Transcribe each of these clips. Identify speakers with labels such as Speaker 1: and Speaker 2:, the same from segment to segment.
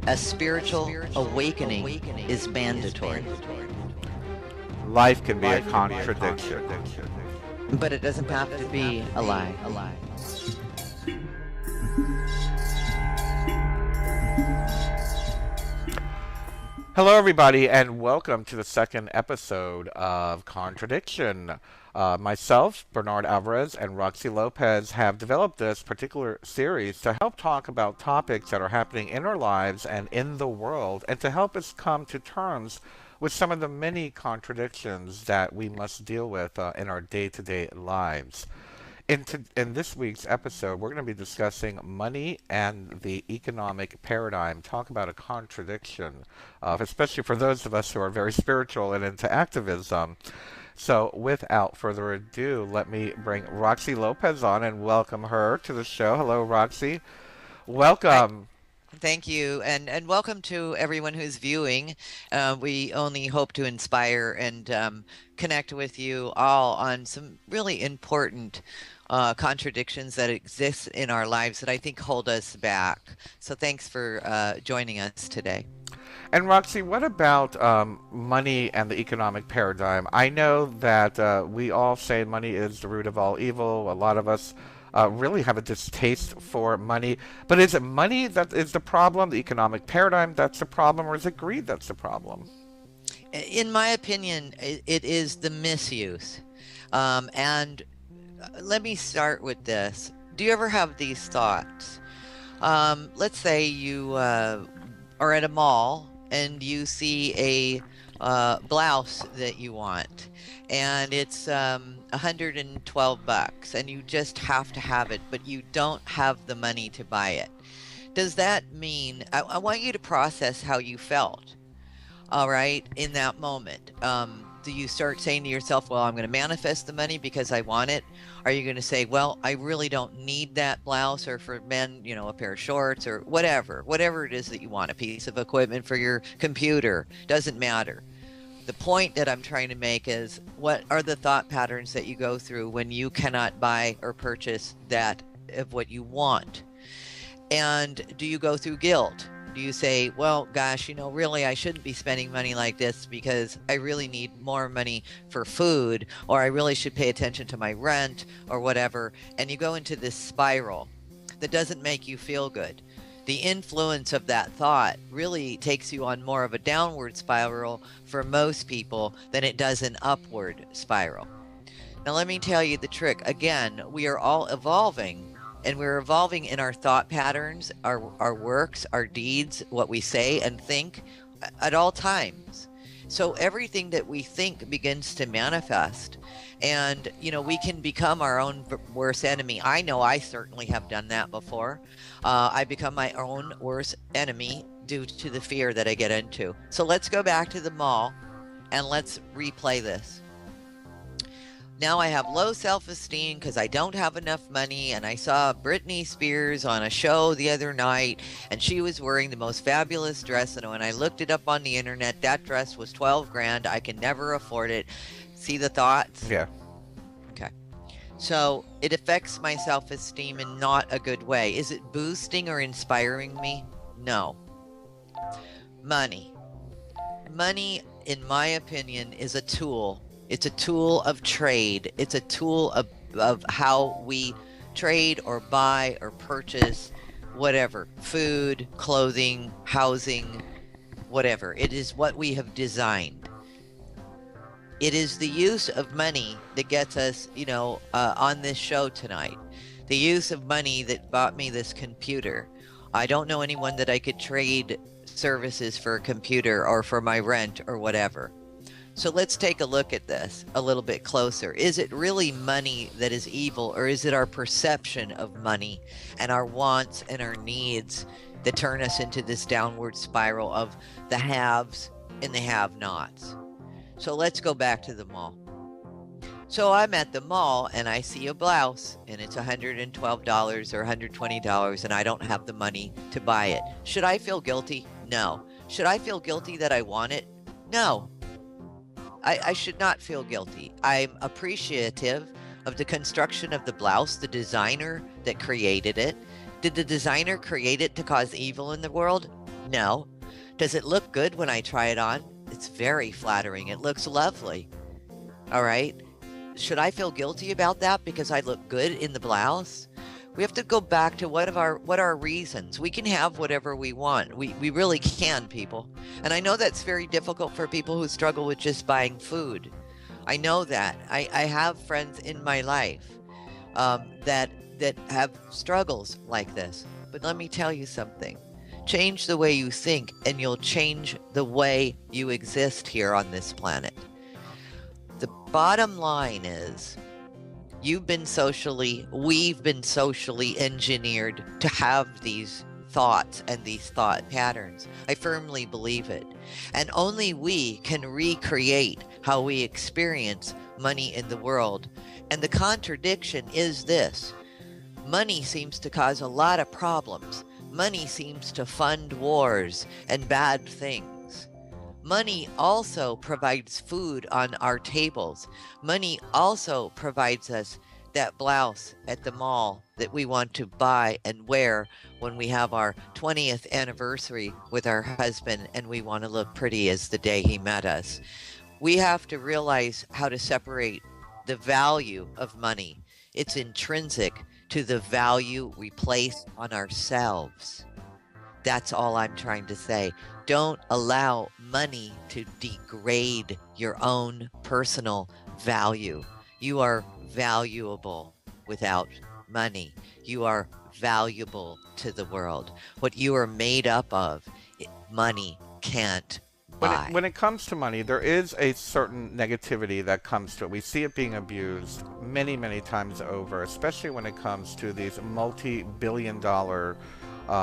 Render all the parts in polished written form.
Speaker 1: A spiritual awakening is mandatory,
Speaker 2: Life can be a contradiction.
Speaker 1: but it doesn't have to be a lie.
Speaker 2: Hello, everybody, and welcome to the second episode of Contradiction. Myself, Bernard Alvarez, and Roxy Lopez have developed this particular series to help talk about topics that are happening in our lives and in the world, and to help us come to terms with some of the many contradictions that we must deal with in our day-to-day lives. In this week's episode, we're going to be discussing money and the economic paradigm. Talk about a contradiction, especially for those of us who are very spiritual and into activism. So, without further ado, let me bring Roxy Lopez on and welcome her to the show. Hello, Roxy.
Speaker 1: Hi,
Speaker 2: Welcome.
Speaker 1: thank you, and welcome to everyone who's viewing. We only hope to inspire and connect with you all on some really important contradictions that exist in our lives that I think hold us back. So thanks for joining us today.
Speaker 2: And Roxy, what about money and the economic paradigm? I know that we all say money is the root of all evil. A lot of us really have a distaste for money. But is it money that is the problem, the economic paradigm that's the problem, or is it greed that's the problem?
Speaker 1: In my opinion, it is the misuse. And let me start with this. Do you ever have these thoughts? Let's say you are at a mall and you see a blouse that you want, and it's $112, and you just have to have it, but you don't have the money to buy it. Does that mean I want you to process how you felt? All right, in that moment. Do you start saying to yourself, well, I'm going to manifest the money because I want it? Are you going to say, well, I really don't need that blouse, or for men, a pair of shorts, or whatever it is that you want, a piece of equipment for your computer, doesn't matter. The point that I'm trying to make is, what are the thought patterns that you go through when you cannot buy or purchase that of what you want? And do you go through guilt? Do you say, well, gosh, really, I shouldn't be spending money like this because I really need more money for food, or I really should pay attention to my rent, or whatever. And you go into this spiral that doesn't make you feel good. The influence of that thought really takes you on more of a downward spiral for most people than it does an upward spiral. Now, let me tell you the trick. Again, we are all evolving. And we're evolving in our thought patterns, our works, our deeds, what we say and think at all times. So everything that we think begins to manifest. And, we can become our own worst enemy. I know I certainly have done that before. I become my own worst enemy due to the fear that I get into. So let's go back to the mall and let's replay this. Now I have low self-esteem because I don't have enough money, and I saw Britney Spears on a show the other night, and she was wearing the most fabulous dress, and when I looked it up on the internet, that dress was 12 grand. I can never afford it. See the thoughts?
Speaker 2: Yeah.
Speaker 1: Okay. So it affects my self-esteem in not a good way. Is it boosting or inspiring me? No. Money. Money, in my opinion, is a tool. It's a tool of trade. It's a tool of how we trade or buy or purchase whatever, food, clothing, housing, whatever. It is what we have designed. It is the use of money that gets us, on this show tonight. The use of money that bought me this computer. I don't know anyone that I could trade services for a computer or for my rent or whatever. So let's take a look at this a little bit closer. Is it really money that is evil, or is it our perception of money and our wants and our needs that turn us into this downward spiral of the haves and the have-nots? So let's go back to the mall. So I'm at the mall and I see a blouse and it's $112 or $120 and I don't have the money to buy it. Should I feel guilty? No. Should I feel guilty that I want it? No. I should not feel guilty. I'm appreciative of the construction of the blouse, the designer that created it. Did the designer create it to cause evil in the world? No. Does it look good when I try it on? It's very flattering. It looks lovely. All right. Should I feel guilty about that because I look good in the blouse? We have to go back to what are our reasons. We can have whatever we want. We really can, people. And I know that's very difficult for people who struggle with just buying food. I know that. I have friends in my life that have struggles like this. But let me tell you something. Change the way you think, and you'll change the way you exist here on this planet. The bottom line is we've been socially engineered to have these thoughts and these thought patterns. I firmly believe it. And only we can recreate how we experience money in the world. And the contradiction is this: money seems to cause a lot of problems. Money seems to fund wars and bad things. Money also provides food on our tables. Money also provides us that blouse at the mall that we want to buy and wear when we have our 20th anniversary with our husband and we want to look pretty as the day he met us. We have to realize how to separate the value of money. It's intrinsic to the value we place on ourselves. That's all I'm trying to say. Don't allow money to degrade your own personal value. You are valuable without money. You are valuable to the world. What you are made up of, money can't buy.
Speaker 2: When it comes to money, there is a certain negativity that comes to it. We see it being abused many, many times over, especially when it comes to these multi-billion-dollar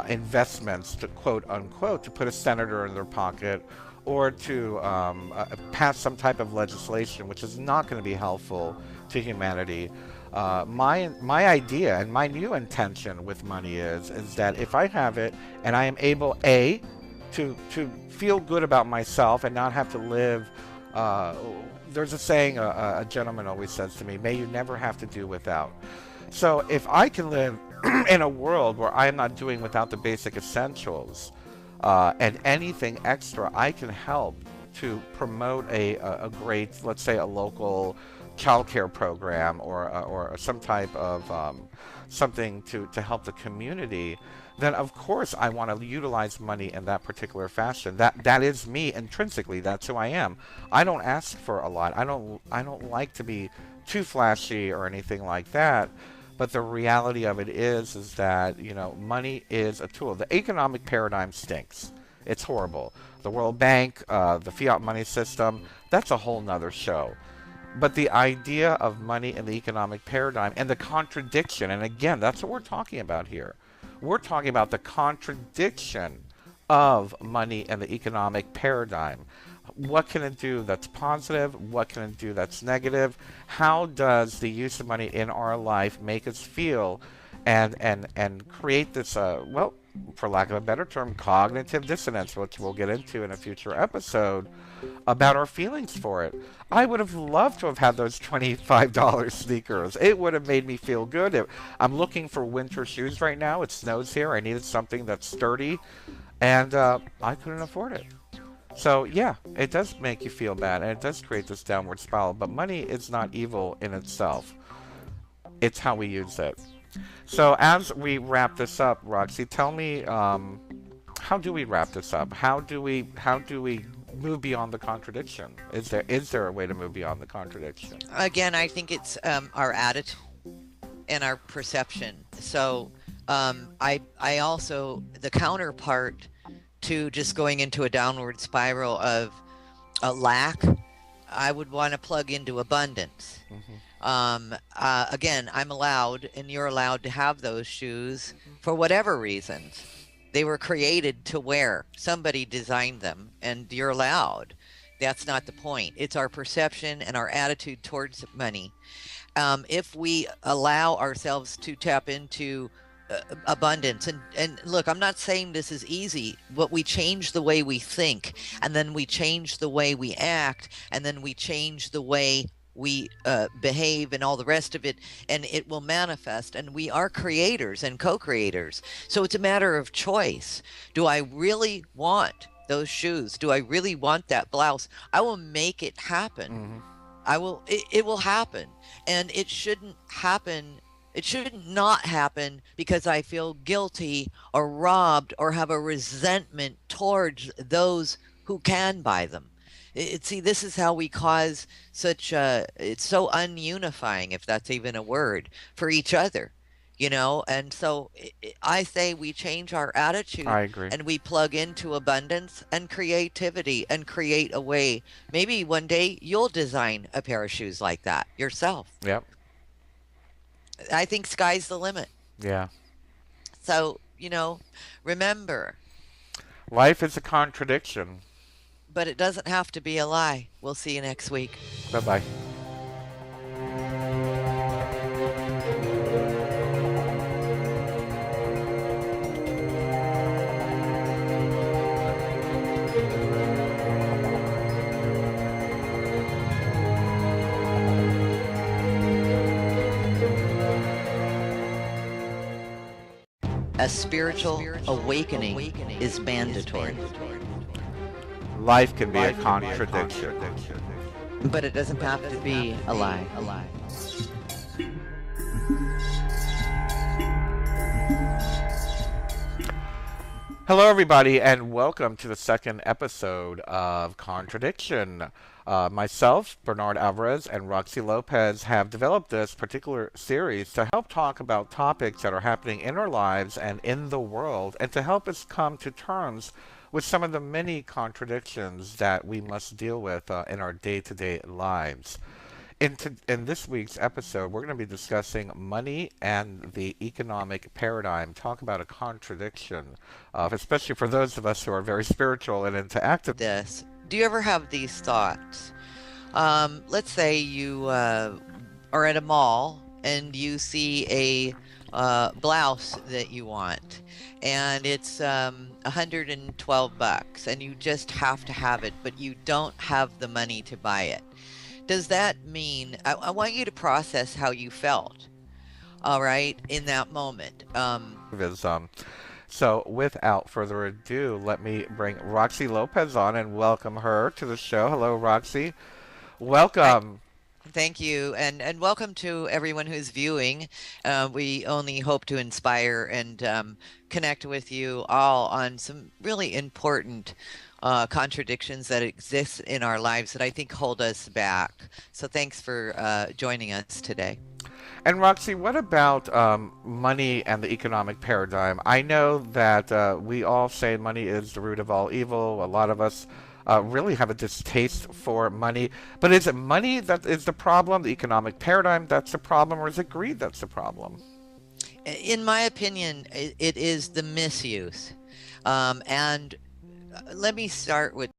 Speaker 2: investments, to quote unquote, to put a senator in their pocket or to pass some type of legislation, which is not going to be helpful to humanity. My idea and my new intention with money is that if I have it and I am able to feel good about myself and not have to live. There's a saying a gentleman always says to me, may you never have to do without. So if I can live in a world where I am not doing without the basic essentials and anything extra, I can help to promote a great, let's say a local childcare program or some type of something to help the community, then of course I want to utilize money in that particular fashion. That is me intrinsically. That's who I am. I don't ask for a lot. I don't like to be too flashy or anything like that. But the reality of it is that, you know, money is a tool. The economic paradigm stinks. It's horrible. The World Bank, the fiat money system, that's a whole nother show. But the idea of money and the economic paradigm and the contradiction, and again, that's what we're talking about here. We're talking about the contradiction of money and the economic paradigm. What can it do that's positive? What can it do that's negative? How does the use of money in our life make us feel and create this, well, for lack of a better term, cognitive dissonance, which we'll get into in a future episode, about our feelings for it. I would have loved to have had those $25 sneakers. It would have made me feel good. I'm looking for winter shoes right now. It snows here. I needed something that's sturdy, and I couldn't afford it. So yeah, it does make you feel bad, and it does create this downward spiral, but money is not evil in itself. It's how we use it. So as we wrap this up, Roxy, tell me, how do we wrap this up? How do we move beyond the contradiction? Is there a way to move beyond the contradiction?
Speaker 1: Again, I think it's our attitude and our perception. So I also, the counterpart to just going into a downward spiral of a lack, I would want to plug into abundance. Again, I'm allowed, and you're allowed to have those shoes for whatever reasons. They were created to wear. Somebody designed them, and you're allowed. That's not the point. It's our perception and our attitude towards money. If we allow ourselves to tap into abundance, and look, I'm not saying this is easy, but we change the way we think, and then we change the way we act, and then we change the way we behave and all the rest of it, and it will manifest. And we are creators and co-creators. So it's a matter of choice. Do I really want those shoes? Do I really want that blouse? I will make it happen.
Speaker 2: Hmm.
Speaker 1: It will happen. And it shouldn't happen. It should not happen because I feel guilty or robbed or have a resentment towards those who can buy them. See, this is how we cause such it's so ununifying, if that's even a word, for each other, And so I say we change our
Speaker 2: I
Speaker 1: attitude
Speaker 2: agree.
Speaker 1: and we plug into abundance and creativity and create a way. Maybe one day you'll design a pair of shoes like that yourself.
Speaker 2: Yep.
Speaker 1: I think sky's the limit.
Speaker 2: Yeah.
Speaker 1: So, remember,
Speaker 2: Life is a contradiction.
Speaker 1: but it doesn't have to be a lie. We'll see you next week.
Speaker 2: Bye bye.
Speaker 1: A spiritual awakening is mandatory,
Speaker 2: Life can be a contradiction.
Speaker 1: but it doesn't have to be a lie.
Speaker 2: Hello, everybody, and welcome to the second episode of Contradiction. Myself, Bernard Alvarez, and Roxy Lopez have developed this particular series to help talk about topics that are happening in our lives and in the world, and to help us come to terms with some of the many contradictions that we must deal with in our day-to-day lives. In this week's episode, we're going to be discussing money and the economic paradigm. Talk about a contradiction, especially for those of us who are very spiritual and into active.
Speaker 1: This. Do you ever have these thoughts? Let's say you are at a mall and you see a blouse that you want, and it's $112, and you just have to have it, but you don't have the money to buy it. Does that mean, I want you to process how you felt, all right, in that moment.
Speaker 2: So without further ado, let me bring Roxy Lopez on and welcome her to the show. Hello, Roxy.
Speaker 1: Hi,
Speaker 2: Welcome.
Speaker 1: thank you, and welcome to everyone who's viewing. We only hope to inspire and connect with you all on some really important contradictions that exist in our lives that I think hold us back. So thanks for joining us today.
Speaker 2: And Roxy, what about money and the economic paradigm? I know that we all say money is the root of all evil. A lot of us really have a distaste for money. But is it money that is the problem, the economic paradigm that's the problem, or is it greed that's the problem?
Speaker 1: In my opinion, it is the misuse. And let me start with